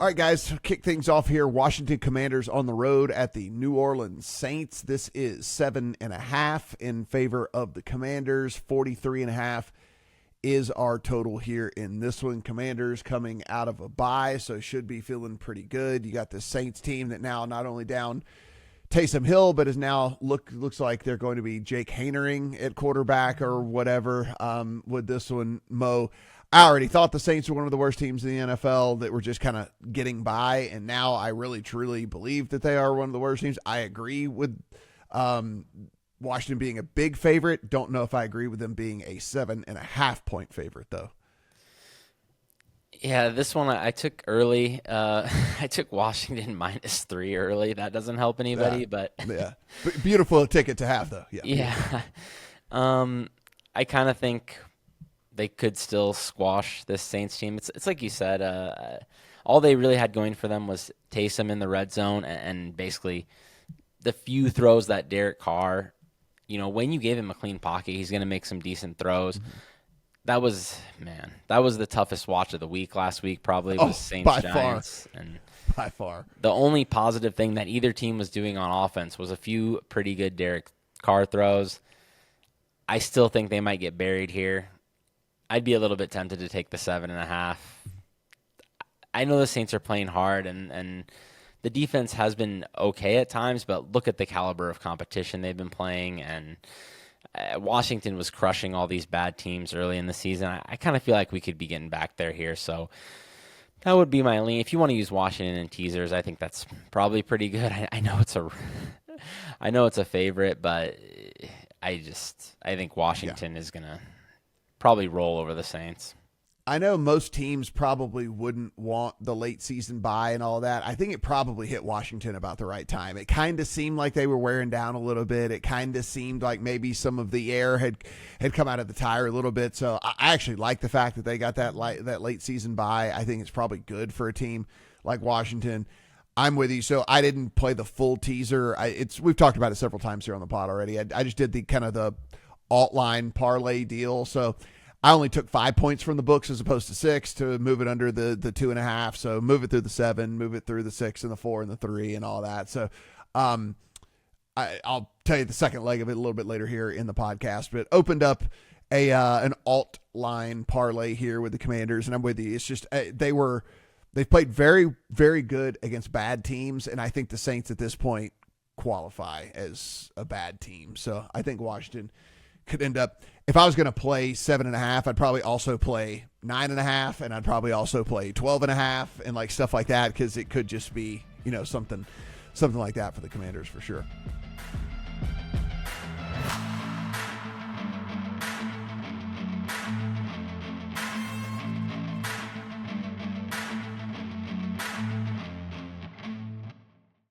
All right, guys, kick things off here. Washington Commanders on the road at the New Orleans Saints. This is 7.5 in favor of the Commanders. 43.5 is our total here in this one. Commanders coming out of a bye, so should be feeling pretty good. You got the Saints team that now not only down Taysom Hill, but is now looks like they're going to be Jake Hainering at quarterback or whatever with this one, Mo. I already thought the Saints were one of the worst teams in the NFL that were just kind of getting by, and now I really, truly believe that they are one of the worst teams. I agree with Washington being a big favorite. Don't know if I agree with them being a 7.5-point favorite, though. Yeah, this one I took early. I took Washington -3 early. That doesn't help anybody, but yeah, beautiful ticket to have, though. Yeah. I kind of think they could still squash this Saints team. It's like you said. All they really had going for them was Taysom in the red zone, and basically the few throws that Derek Carr. When you gave him a clean pocket, he's going to make some decent throws. Mm-hmm. That was the toughest watch of the week last week, probably, was Saints Giants. By far. The only positive thing that either team was doing on offense was a few pretty good Derek Carr throws. I still think they might get buried here. I'd be a little bit tempted to take the 7.5. I know the Saints are playing hard, and the defense has been okay at times, but look at the caliber of competition they've been playing, and Washington was crushing all these bad teams early in the season. I kind of feel like we could be getting back there here, so that would be my lean. If you want to use Washington in teasers, I think that's probably pretty good. I know it's a favorite, but I think Washington is going to probably roll over the Saints. I know most teams probably wouldn't want the late season bye and all that. I think it probably hit Washington about the right time. It kind of seemed like they were wearing down a little bit. It kind of seemed like maybe some of the air had come out of the tire a little bit. So I actually like the fact that they got that late season bye. I think it's probably good for a team like Washington. I'm with you. So I didn't play the full teaser. We've talked about it several times here on the pod already. I just did the kind of the alt line parlay deal. So I only took 5 points from the books as opposed to 6 to move it under the 2.5. So move it through the 7, move it through the 6 and the 4 and the 3 and all that. So I'll tell you the second leg of it a little bit later here in the podcast. But opened up an alt line parlay here with the Commanders, and I'm with you. It's just they've played very, very good against bad teams, and I think the Saints at this point qualify as a bad team. So I think Washington could end up, if I was going to play 7.5, I'd probably also play 9.5, and I'd probably also play 12.5 and like stuff like that, because it could just be, something like that for the Commanders for sure.